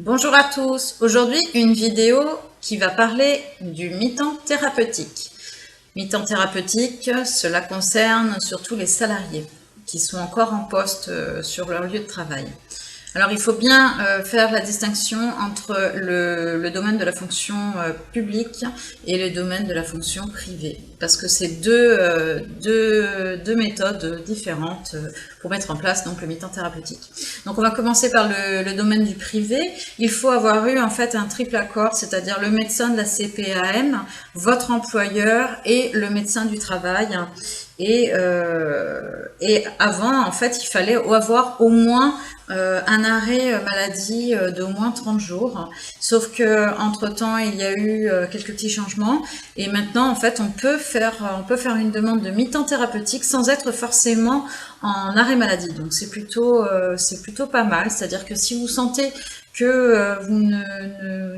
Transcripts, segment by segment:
Bonjour à tous, aujourd'hui une vidéo qui va parler du mi-temps thérapeutique. Mi-temps thérapeutique, cela concerne surtout les salariés qui sont encore en poste sur leur lieu de travail. Alors il faut bien faire la distinction entre le domaine de la fonction publique et le domaine de la fonction privée, parce que c'est deux méthodes différentes pour mettre en place donc le mi-temps thérapeutique. Donc on va commencer par le domaine du privé. Il faut avoir eu en fait un triple accord, c'est-à-dire le médecin de la CPAM, votre employeur et le médecin du travail. Et avant, en fait, il fallait avoir au moins un arrêt maladie d'au moins 30 jours. Sauf que entre-temps, il y a eu quelques petits changements. Et maintenant, en fait, on peut faire une demande de mi-temps thérapeutique sans être forcément en arrêt maladie. Donc c'est plutôt pas mal. C'est-à-dire que si vous sentez que vous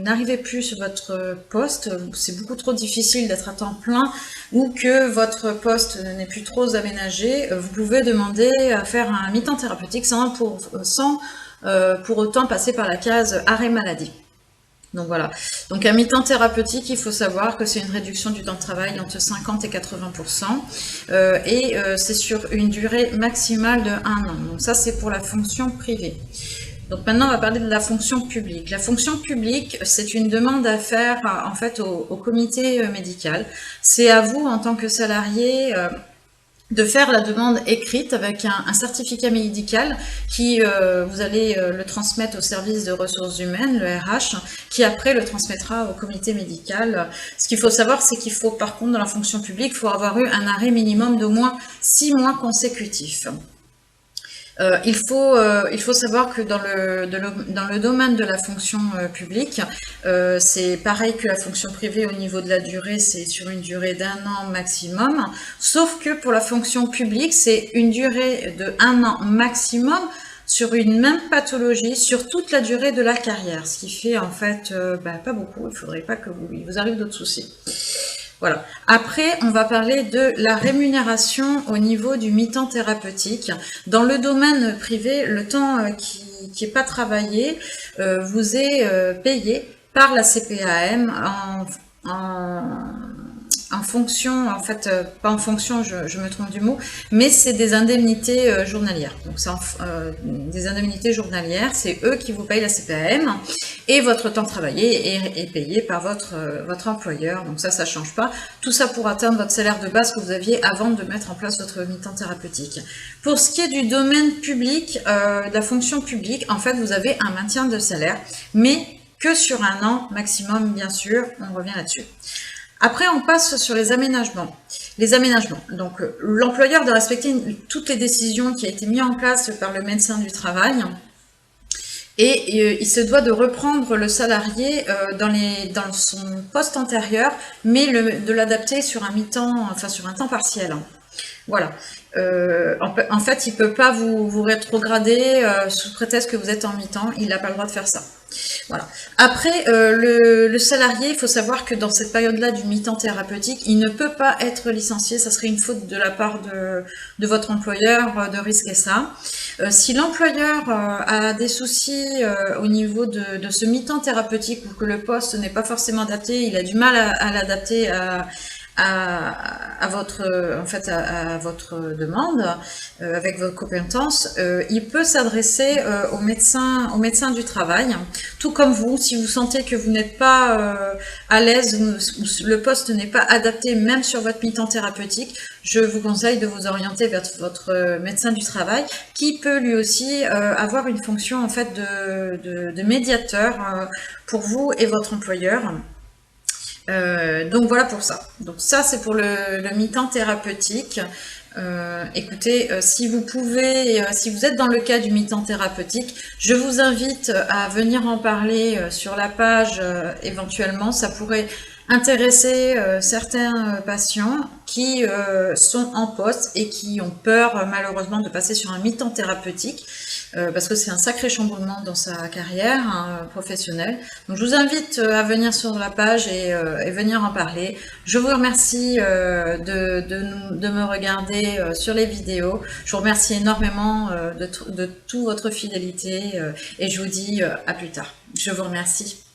n'arrivez plus sur votre poste, c'est beaucoup trop difficile d'être à temps plein, ou que votre poste n'est plus trop aménagé, vous pouvez demander à faire un mi-temps thérapeutique sans pour autant passer par la case arrêt maladie. Donc voilà. Donc un mi-temps thérapeutique, il faut savoir que c'est une réduction du temps de travail entre 50 et 80%, et c'est sur une durée maximale de 1 an. Donc ça, c'est pour la fonction privée. Donc maintenant, on va parler de la fonction publique. La fonction publique, c'est une demande à faire en fait au comité médical. C'est à vous, en tant que salarié, de faire la demande écrite avec un certificat médical qui, vous allez le transmettre au service de ressources humaines, le RH, qui après le transmettra au comité médical. Ce qu'il faut savoir, c'est qu'il faut, par contre, dans la fonction publique, il faut avoir eu un arrêt minimum d'au moins 6 mois consécutifs. Il faut savoir que dans le domaine de la fonction publique, c'est pareil que la fonction privée au niveau de la durée, c'est sur une durée d'1 an maximum, sauf que pour la fonction publique, c'est une durée de 1 an maximum sur une même pathologie, sur toute la durée de la carrière, ce qui fait en fait pas beaucoup, il ne faudrait pas qu'il vous arrive d'autres soucis. Voilà. Après, on va parler de la rémunération au niveau du mi-temps thérapeutique. Dans le domaine privé, le temps qui n'est pas travaillé vous est payé par la CPAM en fonction, en fait, pas en fonction, je me trompe du mot, mais c'est des indemnités journalières. Donc, c'est des indemnités journalières, c'est eux qui vous payent la CPAM, et votre temps travaillé est payé par votre employeur. Donc ça change pas. Tout ça pour atteindre votre salaire de base que vous aviez avant de mettre en place votre mi-temps thérapeutique. Pour ce qui est du domaine public, de la fonction publique, en fait, vous avez un maintien de salaire, mais que sur 1 an maximum, bien sûr, on revient là-dessus. Après, on passe sur les aménagements. Les aménagements. Donc, l'employeur doit respecter toutes les décisions qui ont été mises en place par le médecin du travail. Et il se doit de reprendre le salarié dans son poste antérieur, mais de l'adapter sur un mi-temps, enfin sur un temps partiel. Voilà. En fait, il ne peut pas vous rétrograder sous prétexte que vous êtes en mi-temps. Il n'a pas le droit de faire ça. Voilà. Après, le salarié, il faut savoir que dans cette période-là du mi-temps thérapeutique, il ne peut pas être licencié. Ça serait une faute de la part de votre employeur de risquer ça. Si l'employeur a des soucis au niveau de ce mi-temps thérapeutique, ou que le poste n'est pas forcément adapté, il a du mal à l'adapter à votre demande avec vos compétences, il peut s'adresser au médecin du travail, tout comme vous. Si vous sentez que vous n'êtes pas à l'aise, ou le poste n'est pas adapté même sur votre mi-temps thérapeutique, je vous conseille de vous orienter vers votre médecin du travail, qui peut lui aussi avoir une fonction en fait de médiateur pour vous et votre employeur. Donc voilà pour ça. Donc ça, c'est pour le mi-temps thérapeutique. Écoutez, si vous pouvez, si vous êtes dans le cas du mi-temps thérapeutique, je vous invite à venir en parler sur la page éventuellement. Ça pourrait intéresser certains patients qui sont en poste et qui ont peur malheureusement de passer sur un mi-temps thérapeutique parce que c'est un sacré chamboulement dans sa carrière hein, professionnelle. Donc je vous invite à venir sur la page et venir en parler. Je vous remercie de me regarder sur les vidéos. Je vous remercie énormément de toute votre fidélité et je vous dis à plus tard. Je vous remercie.